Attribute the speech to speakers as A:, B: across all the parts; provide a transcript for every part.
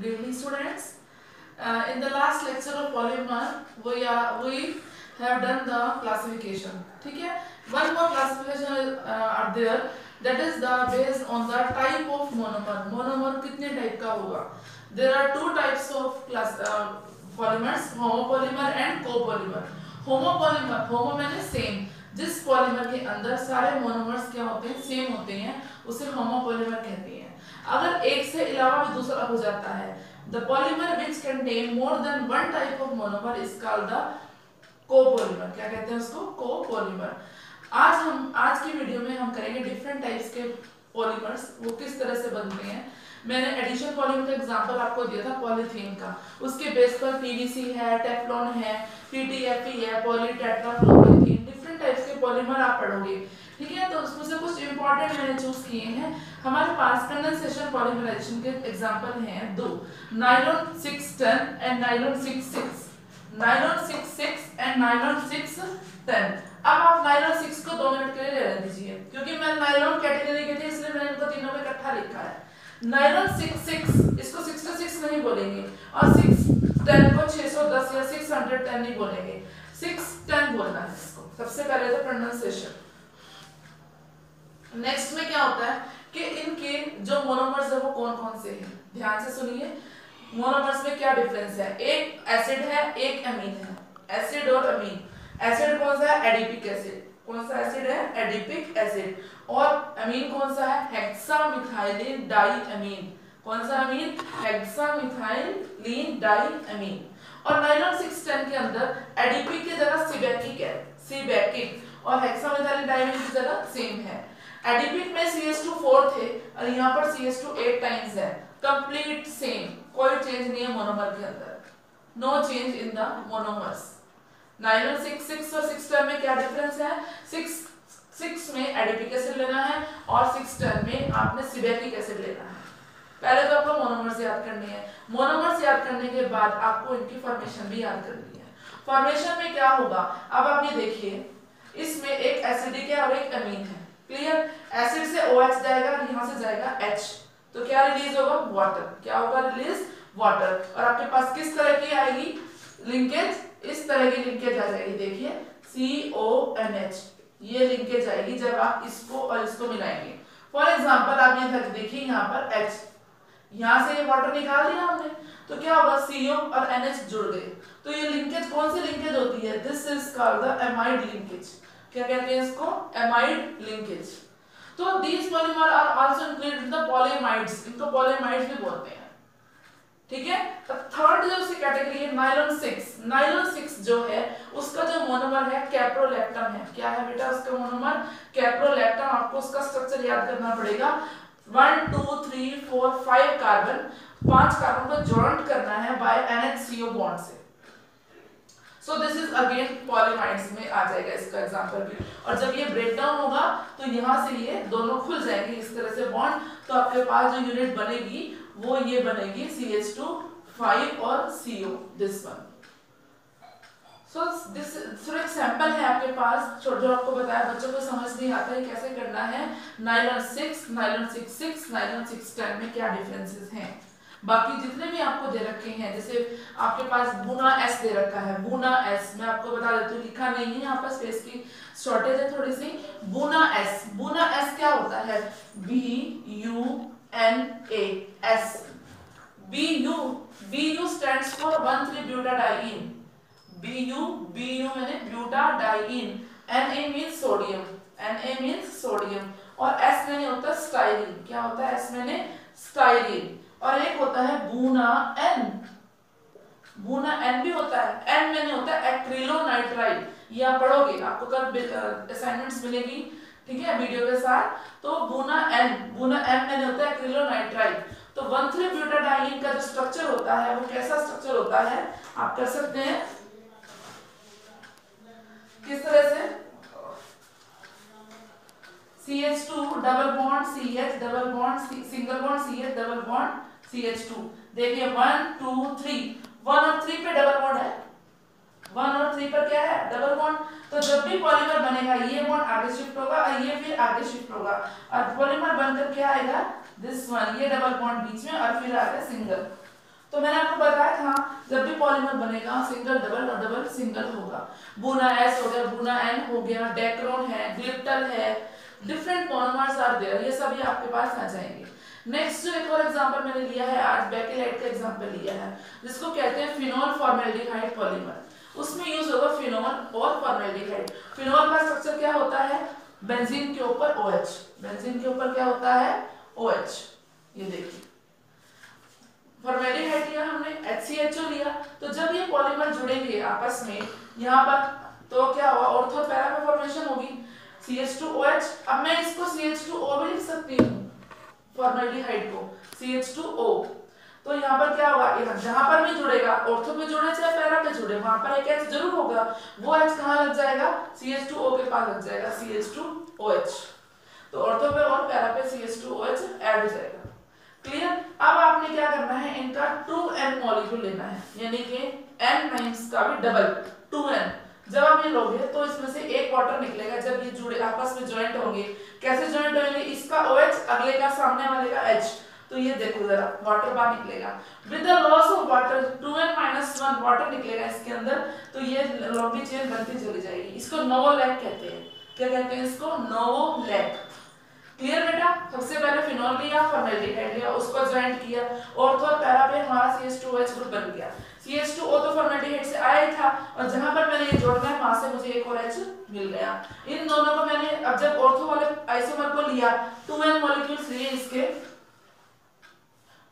A: Good evening, students. In the last lecture of polymer, we have done the classification. ठीक है? One more classification are there. That is the based on the type of monomer. Monomer कितने type का होगा? There are two types of polymers: homopolymer and copolymer. Homopolymer, homo मैंने same. जिस polymer के अंदर सारे मोनोमर्स क्या होते हैं, सेम होते हैं, उसे होमोपॉलीमर कहते हैं. अगर एक से अलावा भी दूसरा हो जाता है, the polymer which contain more than one type of monomer is called the copolymer. क्या कहते हैं उसको? कोपॉलीमर. आज की वीडियो में हम करेंगे डिफरेंट टाइप्स के पॉलीमर्स, वो किस तरह से बनते हैं. मैंने एडिशन पॉलीमर का एग्जांपल आपको दिया था पॉलीथीन का. उसके बेस पर पीवीसी है, टेफ्लॉन है, पीटीएफई है, पॉलीटेट्राफ्लोरोइथीन, डिफरेंट टाइप्स के पॉलीमर आप पढ़ोगे. ठीक है, तो उसमें से कुछ इंपॉर्टेंट मैंने चूज किए हैं. हमारे पास कंडेंसेशन पॉलीमराइजेशन के एग्जांपल हैं दो, nylon 610 and nylon 66. Nylon 66 and nylon 610. अब आप नायलॉन 6 को 2 मिनट के लिए रहने दीजिए, क्योंकि मैं नायलॉन कैटेगरी के थे इसलिए मैंने इनको तीनों में इकट्ठा लिखा है. नायलॉन 66, इसको 66 नहीं बोलेंगे, और 610 को 610 या 610 नहीं बोलेंगे, 610 बोलना है इसको. सबसे पहले तो प्रोनाउंसिएशन. नेक्स्ट में क्या होता है कि इनके जो मोनोमर्स है वो कौन कौन से हैं. ध्यान से सुनिए, मोनोमर्स में क्या डिफरेंस है. एक एसिड है, एक अमीन है. एसिड और अमीन. एसिड कौन सा है? Adipic acid. कौन सा एसिड है? Adipic acid. और अमीन कौन सा है? हेक्सामिथाइलिन डाइअमीन. कौन सा अमीन? हेक्सामिथाइलिन डाइअमीन. और नायलॉन 610 के अंदर एडिपिक की जगह सिबेकिक है, सिबेकिक, और हेक्सामिथाइलिन डाइअमीन की जगह सेम है. एडिपिक में CH2 4 थे और यहाँ पर CH2 8 टाइम्स है. कंप्लीट सेम, कोई चेंज नहीं है मोनोमर के अंदर. No change in the monomers. Nylon 66 और 610 में क्या डिफरेंस है? 6 में एडिपिक एसिड लेना है और 610 में आपने सिबेकिक एसिड लेना है. पहले तो आपको मोनोमर्स याद करने हैं. मोनोमर्स याद करने के बाद आपको इनकी फॉर्मेशन भी याद करनी है. फॉर्मेशन में क्या होगा, अब आप ये देखिए, इसमें एक एसिडिक है और एक अमीन है. क्लियर? एसिड से OH जाएगा और यहाँ से जाएगा H, तो क्या रिलीज होगा? वाटर. क्या होगा रिलीज? वाटर. और आपके पास किस तरह की आएगी लिंकेज? इस तरह की लिंकेज आ जाएगी. देखिए CONH, ये लिंकेज आएगी जब आप इसको और इसको मिलाएंगे. फॉर एग्जांपल आप ये देखिए, यहाँ पर H, यहाँ से ये वाटर निकाल दिया हमने, तो क्या होगा? CO और NH जुड़ गए. तो ये लिंकेज कौन सी लिंकेज होती है? This is called the amide linkage. क्या कहते हैं इसको? Amide linkage. तो these polymer are also included in the polyamides. इनको polyamides भी बोलते हैं. ठीक है. तो थर्ड जो उसकी कैटेगरी है नायलॉन 6. नायलॉन 6 जो है उसका जो मोनोमर है कैप्रोलैक्टम है. क्या है बेटा उसका मोनोमर? कैप्रोलैक्टम. आपको उसका स्ट्रक्चर याद करना पड़ेगा. 1 2 3 4 5 कार्बन, 5 कार्बन को जॉइंट करना है बाय NH CO बॉन्ड से. सो दिस इज अगेन पॉलीमाइड्स में आ जाएगा इसका एग्जांपल भी. और जब ये ब्रेक डाउन होगा तो यहाँ से ये दोनों खुल जाएंगे इस तरह से बॉन्ड. तो आपके पास जो यूनिट बनेगी वो ये बनेगी CH2 5 और CO, दिस वन. सो एक सैंपल है आपके पास जो आपको बताया. बच्चों को समझ नहीं आता है कैसे करना है. नायलॉन 6, नायलॉन 66, नायलॉन 610 में क्या डिफरेंसेस हैं. बाकी जितने भी आपको दे रखे हैं, जैसे आपके पास बूना S दे रखा है. बूना S मैं आपको बता देती हूँ, लिखा नहीं है यहाँ पर, स्पेस की शॉर्टेज है थोड़ी सी. Buna S. बूना S क्या होता है? BUNA BU stands for 1,3-butadiene. BU मैंने ब्यूटाडाइइन. Na means sodium. Na means sodium. और S मैंने होता है स्टाइरीन. क्या होता है S मैंने? स्टाइरीन. और एक होता है बूना N. बूना N भी होता है. N मैंने होता है एक्रिलोनाइट्राइड. ये आप पढ़ोगे, आपको कल असाइनमेंट्स मिलेगी. ठीक है, वीडियो के साथ. तो बूना M मैंने होता है एक्रिलोनाइट्राइड. तो 1,3-ब्यूटाडाइइन का जो स्ट्रक्चर होता है वो कैसा स्ट्रक्चर होता है आप कर सकते हैं किस तरह से? CH2 double bond CH, double bond single bond CH, double bond CH2. देखिए 1 2 3, 1 और 3 पे डबल बॉन्ड है. 1 और 3 पर क्या है? Double bond. तो जब भी पॉलीमर बनेगा ये बॉन्ड आगे शिफ्ट होगा और ये फिर आगे शिफ्ट होगा, और पॉलीमर बनकर क्या आएगा? This one. ये डबल बॉन्ड बीच में और फिर आगे सिंगल. तो मैंने आपको बताया था जब भी पॉलीमर बनेगा सिंगल डबल और डबल सिंगल होगा। बूना एस हो गया, बूना एन हो गया, डेक्रोन है, ग्लिप्टल है, डिफरेंट मोनोमर्स आर देयर, ये सभी आपके पास आ जाएंगे। नेक्स्ट जो एक और एग्जांपल मैंने लिया है आज, बेकेलाइट का एग्जांपल लिया है जिसको कहते हैं फिनोल फॉर्मेल्डिहाइड पॉलीमर। उसमें यूज होगा फिनोल और फॉर्मेल्डिहाइड। फिनोल का स्ट्रक्चर क्या होता है, बेंजीन के ऊपर OH, बेंजीन के ऊपर क्या होता है OH, ये देखिए। फॉर्मेल्डिहाइड लिया हमने, HCHO लिया, तो जब ये पॉलीमर जुड़ेंगे आपस में यहाँ पर तो क्या होगा, ऑर्थो पैरा में फॉर्मेशन होगी CH2OH। अब मैं इसको CH2O भी लिख सकती हूँ, फॉर्मेल्डिहाइड को CH2O। तो यहाँ पर क्या होगा, जहां पर भी जुड़ेगा, ऑर्थो पे जुड़े चाहे पैरा पे जुड़े, वहां पर एक H जरूर होगा, वो H कहाँ लग जाएगा, CH2O के पास लग जाएगा, CH2OH। तो ऑर्थो पे और पैरा पे CH2OH ऐड हो जाएगा। क्लियर। अब आपने क्या करना है, इनका 2N मॉलिक्यूल लेना है, यानी कि N का भी डबल 2N। जब आप ये लोगे तो इसमें से एक वाटर निकलेगा, जब ये जुड़े आपस में ज्वाइंट होंगे। कैसे ज्वाइंट होंगे, इसका OH अगले का सामने वाले का H, तो ये देखो जरा वाटर बाहर निकलेगा। With the loss of water 2N-1 water निकलेगा इसके अंदर, तो ये लंबी चेन बनती चली जाएगी। इसको नोवोलैक कहते हैं। क्या कहते हैं इसको, नोवोलैक। क्लियर बेटा। सबसे पहले फिनोल लिया, फॉर्मेल्डिहाइड लिया, उसको ज्वाइंट किया, ऑर्थो और पैरा पे हमारा CH2OH ग्रुप बन गया। CH2O तो फॉर्मेल्डिहाइड से आया ही था, और जहां पर मैंने ये जोड़ना है वहां से मुझे एक और H मिल गया। इन दोनों को मैंने, अब जब ऑर्थो वाले आइसोमर को लिया, 2N मॉलिक्यूल्स लिए, इसके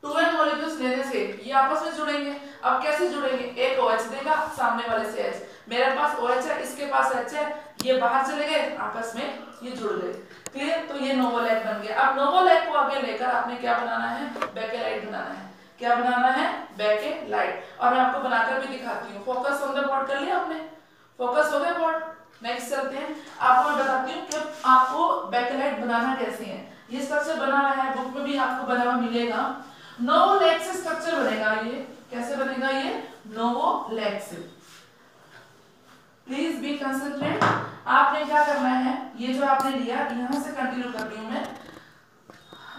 A: 2N मॉलिक्यूल्स लेने से ये आपस में जुड़ेंगे। अब कैसे जुड़ेंगे, एक OH देगा सामने वाले से H, मेरे पास OH है, इसके पास H है, ये बाहर चले गए, आपस में ये जुड़ गए। क्लियर। तो ये नोवोलैक बन गया। अब नोवोलैक को आगे लेकर आपने क्या बनाना है, बेकेलाइट बनाना है। क्या बनाना है, बेकेलाइट। और मैं आपको बनाकर भी दिखाती हूँ। फोकस ऑन द बोर्ड कर लिया आपने, फोकस हो गया बोर्ड। नेक्स्ट चलते हैं, आपको मैं बताती हूँ कि आपको बेकेलाइट बनाना कैसे है। ये स्ट्रक्चर बना रहा है, बुक में भी आपको बना हुआ मिलेगा। नोवोलैक से स्ट्रक्चर बनेगा, ये कैसे बनेगा, ये नोवोलैक से। Please be concentrate. आपने क्या करना है, ये जो आपने लिया, यहां से कंटिन्यू कर रही हूं मैं।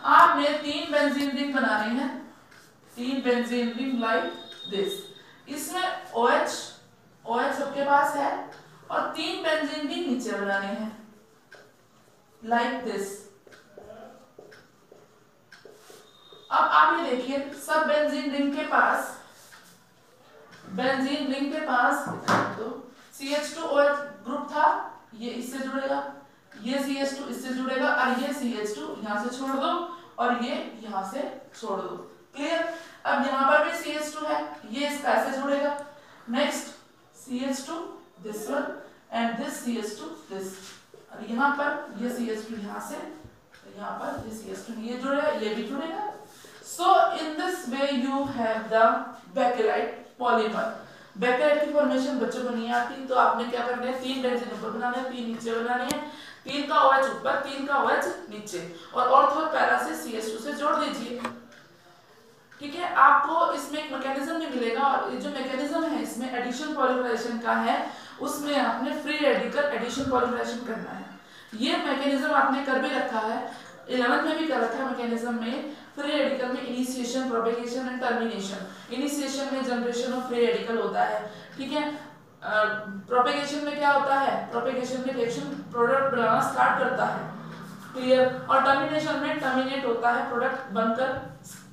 A: आपने 3 बेंजीन रिंग बनाने हैं, 3 बेंजीन रिंग लाइक दिस। इसमें OH सबके पास है, और 3 बेंजीन रिंग नीचे बनाने हैं लाइक दिस। अब आप ये देखिए, सब बेंजीन रिंग के पास तो CH2OH ग्रुप था, ये इससे जुड़ेगा, ये CH2 इससे जुड़ेगा, और ये CH2 यहां से छोड़ दो, और ये यहां से छोड़ दो। क्लियर। अब यहां पर भी CH2 है, ये इसका ऐसे जुड़ेगा। Next CH2 this one, and this CH2 this, और यहां पर ये CH2 यहां से, यहां पर ये CH2 ये जुड़ेगा, ये भी जुड़ेगा। So in this way you have the bakelite polymer. Bakelite की फॉर्मेशन बच्चों को नहीं आती, तो आपने क्या करना है, 3 बेंजीन ऊपर बनाने हैं, 3 नीचे बनाने हैं, 3 का OH ऊपर, 3 का OH नीचे, और ऑर्थो और पैरा से CH2 से जोड़ दीजिए। ठीक है। आपको इसमें एक मैकेनिज्म भी मिलेगा, और ये जो मैकेनिज्म है इसमें एडिशन पॉलीमराइजेशन का है, उसमें आपने फ्री रेडिकल एडिशन पॉलीमराइजेशन करना है। ये मैकेनिज्म आपने कर भी रखा है, 11th में भी कर रखा है। मैकेनिज्म में फ्री रेडिकल में initiation, propagation and termination. Initiation में जनरेशन ऑफ फ्री रेडिकल होता है, ठीक है। प्रोपेगेशन में क्या होता है, प्रोपेगेशन में रिएक्शन प्रोडक्ट बनाना स्टार्ट करता है। क्लियर। और टर्मिनेशन में टर्मिनेट होता है, प्रोडक्ट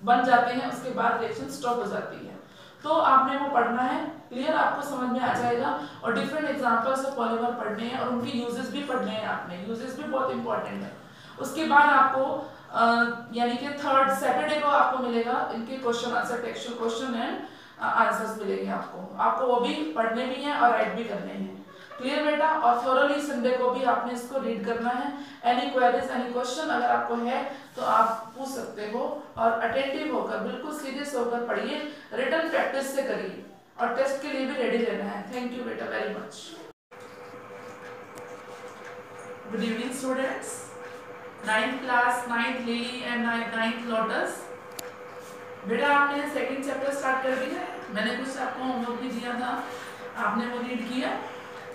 A: बन जाते हैं, उसके बाद रिएक्शन स्टॉप हो जाती है। तो आपने वो पढ़ना है। क्लियर। आपको समझ में आ जाएगा, और डिफरेंट एग्जांपल्स ऑफ पॉलीमर पढ़ने हैं, और उनके यूजेस भी पढ़ने हैं आपने। यूजेस भी बहुत इंपॉर्टेंट है। उसके बाद आपको यानी कि 3rd सैटरडे को आपको मिलेगा इनके question answer, textual question and answers मिलेंगे आपको वो भी पढ़ने भी हैं और राइट भी करने हैं। क्लियर बेटा। और थोरली संडे को भी आपने इसको रीड करना है। एनी क्वेरीज, एनी क्वेश्चन अगर आपको है तो आप पूछ सकते हो, और अटेंटिव होकर, बिल्कुल सीरियस होकर पढ़िए, रिटन प्रैक्टिस से करिए, और टेस्ट के लिए भी रेडी रहना है। थैंक यू बेटा very much. Good evening students. 9th class, 9th lily and 9th lotus. बेटा आपने सेकंड चैप्टर स्टार्ट कर दिया है, मैंने कुछ आपको होमवर्क भी दिया था, आपने वो रीड किया।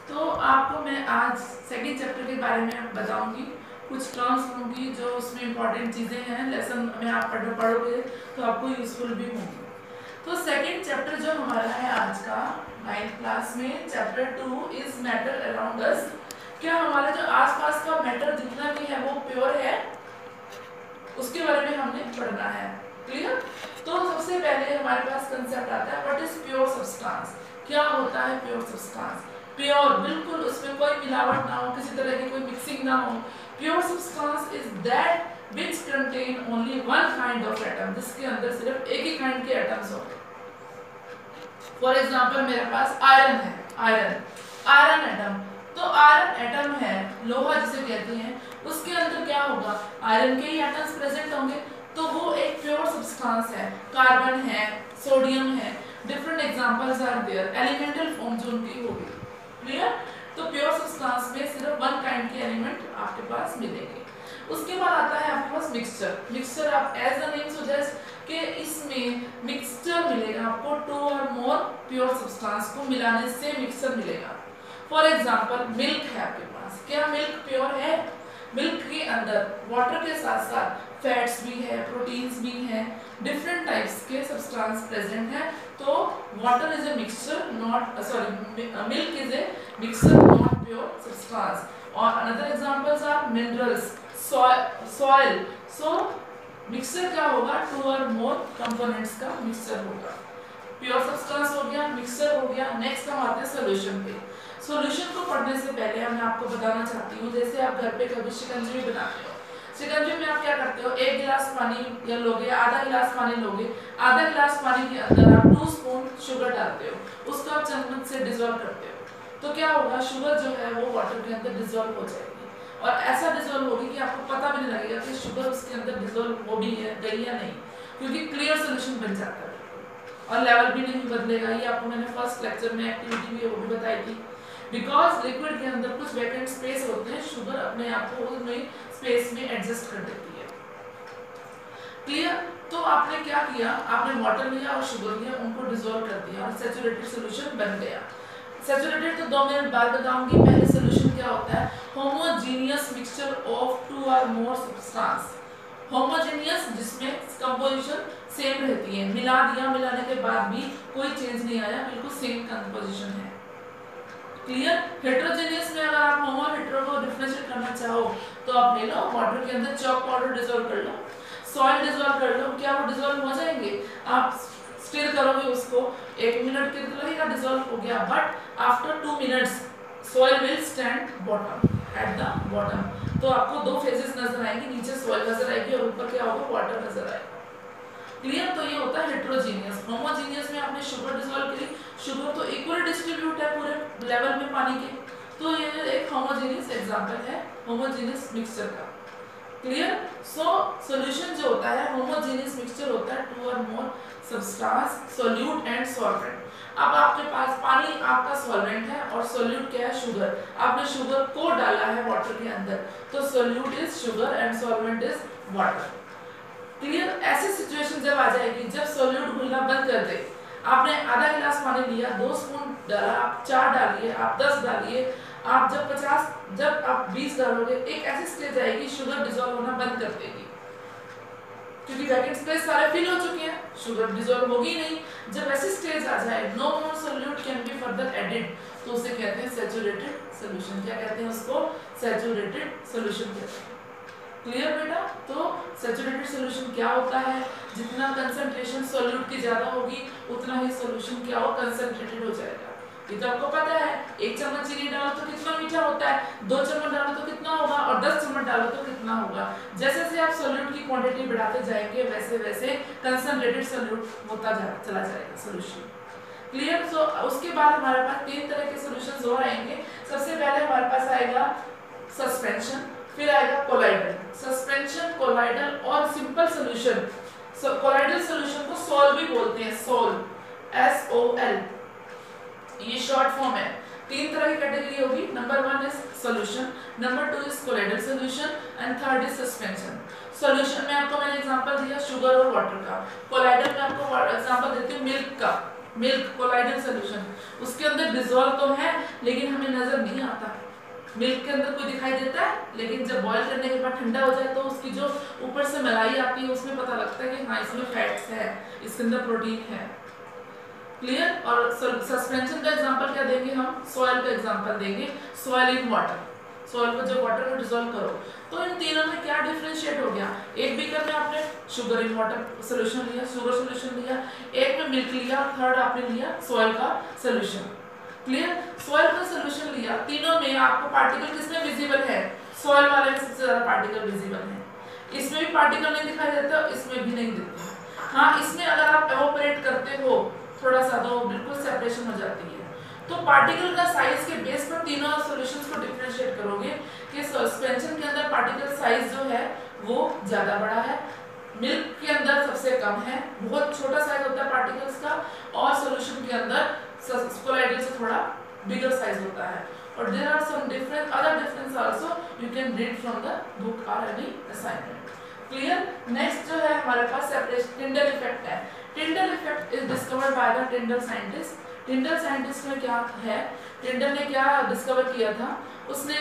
A: तो आपको मैं आज सेकंड चैप्टर के बारे में बताऊंगी, कुछ टर्म्स लूंगी जो उसमें इंपॉर्टेंट चीज़ें हैं, लेसन में आप पढ़ोगे तो आपको यूजफुल भी होंगी। तो सेकंड चैप्टर जो हमारा है आज का 9th क्लास में, chapter 2 is matter around us. क्या हमारे जो आसपास का मैटर जितना भी है वो प्योर है, उसके बारे में हमने पढ़ना है। क्लियर? तो सबसे पहले हमारे पास कंसेप्ट आता है व्हाट इज प्योर सब्सटेंस। क्या होता है प्योर सब्सटेंस? प्योर, बिल्कुल उसमें कोई मिलावट ना हो, किसी तरह की कोई मिक्सिंग ना हो। Pure substance is that which contain only one kind of atom, जिसके अंदर सिर्फ एक ही काइंड के एटम्स होते हैं। फॉर एग्जांपल मेरे पास आयरन है, आयरन एटम। तो आयरन एटम है, लोहा जिसे कहते हैं, उसके अंदर क्या होगा, आयरन के ही एटम्स प्रेजेंट होंगे, तो वो एक प्योर सब्सटेंस है। कार्बन है, सोडियम है, different examples are there, elemental form जो उनकी होगी। क्लियर? तो प्योर सब्सटेंस में सिर्फ वन काइंड के एलिमेंट आपके पास मिलेंगे। उसके बाद आता है आपके पास मिक्सचर। आप एज द नेम सजेस्ट कि इसमें मिक्सचर मिलेगा आपको, 2 और मोर प्योर सब्सटेंस को मिलाने से मिक्सचर मिलेगा। फॉर एग्जांपल मिल्क है आपके पास, क्या मिल्क प्योर है? मिल्क के अंदर वाटर के साथ साथ फैट्स भी है, प्रोटीन्स भी हैं, डिफरेंट टाइप्स के सब्सटेंस प्रेजेंट है। तो water is a mixture not milk is a mixture not pure substance. और another examples are minerals, soil. So mixture क्या होगा, 2 और मोर कंपोनेंट्स का मिक्सचर होगा। प्योर सब्सटेंस हो गया, मिक्सचर हो गया। नेक्स्ट हम आते हैं सॉल्यूशन पे। सॉल्यूशन को पढ़ने से पहले मैं आपको बताना चाहती हूँ, जैसे आप घर पे कभी शिकंजी बनाते हो, शिकंजी में आप क्या करते हो, 1 गिलास पानी या लोगे, आधा गिलास पानी लोगे, आधा गिलास पानी के अंदर आप 2 स्पून शुगर डालते हो, उसको आप चम्मच से डिसॉल्व करते हो। तो क्या होगा, शुगर जो है वो वाटर के अंदर डिसॉल्व हो जाएगी, और ऐसा डिसॉल्व होगी कि आपको पता भी नहीं लगेगा कि शुगर उसके अंदर डिसॉल्व हो भी है गई या नहीं, क्योंकि क्लियर सॉल्यूशन बन जाता है और लेवल भी नहीं बदलेगा। ये आपको मैंने फर्स्ट लेक्चर में एक्टिविटी भी वो भी बताई थी। बिकॉज लिक्विड के अंदर कुछ वैकेंट स्पेस होते हैं, शुगर अपने आप को उसमें स्पेस में एडजस्ट कर देती है। क्लियर? तो आपने क्या किया, आपने वाटर लिया और शुगर लिया, उनको डिसॉल्व कर दिया और सैचुरेटेड सॉल्यूशन बन गया। सैचुरेटेड तो 2 मिनट बाद बताऊंगी। पहले सॉल्यूशन क्या होता है, होमोजेनियस मिक्सचर ऑफ 2 और मोर सब्सटेंस। होमोजेनियस जिसमें कंपोजिशन सेम रहती है, मिला दिया, मिलाने के बाद भी कोई चेंज नहीं आया, बिल्कुल सेम कंपोजिशन है। क्लियर? हेटेरोजेनियस में अगर आप होमो और हेटेरो को डिफरेंशिएट करना चाहो तो आप ले लो, वाटर के अंदर चॉक पाउडर डिसॉल्व कर लो, सॉइल डिसॉल्व कर लो, क्या वो डिसॉल्व हो जाएंगे? आप स्टिर करोगे उसको, 1 मिनट के लिए लगेगा, डिसॉल्व हो गया, but after 2 minutes soil will stand bottom, at the bottom. तो आपको 2 फेजेस नजर आएंगे, नीचे सॉइल नजर आएगी और ऊपर क्या होगा, वाटर नजर आएगा। क्लियर? तो ये होता है हेटेरोजेनियस। होमोजेनियस में आपने शुगर डिसॉल्व करी, शुगर तो इक्वली डिस्ट्रीब्यूट है पूरे लेवल में पानी के, तो ये एक होमोजेनियस एग्जांपल है होमोजेनियस मिक्सचर का। क्लियर? सो सॉल्यूशन जो होता है होमोजेनियस मिक्सचर होता है 2 और more substance, solute and solvent. अब आपके पास पानी आपका सॉल्वेंट है और सोल्यूट क्या है, शुगर। आपने शुगर को डाला है वाटर के अंदर, तो solute is sugar and solvent is water. Clear? ऐसी सिचुएशन जब आ जाएगी जब सोल्यूट घुलना बंद कर दे, आपने आधा गिलास पानी लिया, 2 स्पून डाला, आप 4 डालिए, आप 10 डालिए, आप जब आप 20 डालोगे, एक ऐसी स्टेज आएगी शुगर डिसॉल्व होना बंद कर देगी, क्योंकि वैकेंट स्पेस सारे फिल हो चुके हैं, शुगर डिसॉल्व होगी नहीं। जब ऐसी स्टेज आ जाए, no more solute can be further added, तो उसे कहते हैं सैचुरेटेड सॉल्यूशन। क्या कहते हैं उसको? सैचुरेटेड सॉल्यूशन कहते हैं। क्लियर बेटा? तो सैचुरेटेड सॉल्यूशन क्या होता है, जितना कंसंट्रेशन सॉल्यूट की ज्यादा होगी उतना ही सॉल्यूशन क्या हो, कंसंट्रेटेड हो जाएगा। ये तो आपको पता है, 1 चम्मच चीनी डालो तो कितना मीठा होता है, 2 चम्मच डालो तो कितना होगा, और 10 चम्मच डालो तो कितना होगा। जैसे जैसे आप सॉल्यूट की क्वांटिटी बढ़ाते जाएंगे वैसे वैसे कंसंट्रेटेड सॉल्यूट होता चला जाएगा सॉल्यूशन। क्लियर? सो उसके बाद हमारे पास 3 तरह के सॉल्यूशंस और आएंगे। सबसे पहले हमारे पास आएगा सस्पेंशन, फिर आएगा कोलाइडल। सस्पेंशन, कोलाइडल और सिंपल सॉल्यूशन। कोलाइडल सॉल्यूशन को सोल भी बोलते हैं, सोल, SOL, ये शॉर्ट फॉर्म है। 3 तरह की कैटेगरी होगी। Number 1 is solution, number 2 is colloidal solution and third is suspension. Solution में आपको मैंने एग्जांपल दिया शुगर और वाटर का। कोलाइडल में आपको एग्जांपल देती हूँ मिल्क का, मिल्क कोलाइडल सॉल्यूशन। उसके अंदर डिसॉल्व तो है लेकिन हमें नजर नहीं आता। मिल्क के अंदर कोई दिखाई देता है, लेकिन जब बॉईल करने के बाद ठंडा हो जाए तो उसकी जो ऊपर से मलाई आती है उसमें पता लगता है कि हाँ इसमें फैट्स है, इसके अंदर प्रोटीन है। क्लियर। और सस्पेंशन का एग्जांपल क्या देंगे हम, सॉइल का एग्जांपल देंगे, सॉइल इन वाटर, सॉइल को जब वाटर में डिसॉल्व करो तो इन तीनों में क्या डिफरेंशिएट हो गया, एक बीकर में आपने शुगर इन वाटर सोल्यूशन लिया, शुगर सोल्यूशन लिया, एक में मिल्क लिया, थर्ड आपने लिया सॉइल का सोल्यूशन। क्लियर। सॉइल का सोल्यूशन लिया, तीनों में आपको पार्टिकल किसमें विजिबल है, सॉइल वाले में सबसे ज्यादा पार्टिकल विजिबल है, इसमें भी पार्टिकल नहीं दिखाई देता, इसमें भी नहीं दिखते। हाँ, इसमें अगर आप एवोपरेट करते हो थोड़ा सा तो बिल्कुल सेपरेशन हो जाती है। तो पार्टिकल का साइज के बेस पर तीनों सॉल्यूशंस को डिफरेंशिएट करोगे कि सस्पेंशन के अंदर पार्टिकल साइज जो है वो ज्यादा बड़ा है, मिल्क के अंदर सबसे कम है, बहुत छोटा साइज होता है पार्टिकल्स का, और सॉल्यूशन के अंदर कोलाइडल से थोड़ा बिगर साइज होता है। और there are some different other difference also you can read from the book और एनी असाइनमेंट। क्लियर। नेक्स्ट जो है हमारे पास सेपरेशन टिंडल इफेक्ट है। Tyndall effect is discovered by the Tyndall scientist. Tyndall scientist में क्या है, टिंडल ने क्या डिस्कवर किया था, उसने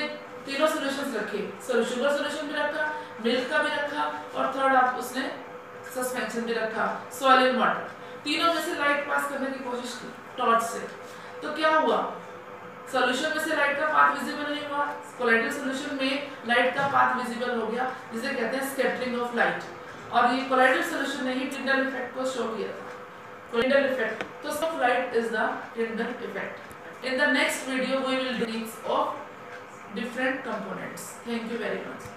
A: तीनों सॉल्यूशंस रखे, शुगर सॉल्यूशन भी रखा, मिल्क का भी रखा, और थर्ड आप उसने सस्पेंशन भी रखा, सॉइल इन वाटर। तीनों में से लाइट पास करने की कोशिश की टॉर्च से, तो क्या हुआ, सॉल्यूशन में से लाइट का पाथ विजिबल नहीं हुआ, कोलाइडल सॉल्यूशन में लाइट का पाथ विजिबल हो गया, जिसे कहते हैं स्कैटरिंग ऑफ लाइट। और ये कोलाइडल सॉल्यूशन ने ही टिंडल इफेक्ट को शो किया था, Tyndall effect. So source of light is the Tyndall effect. In the next video we will do of different components. Thank you very much.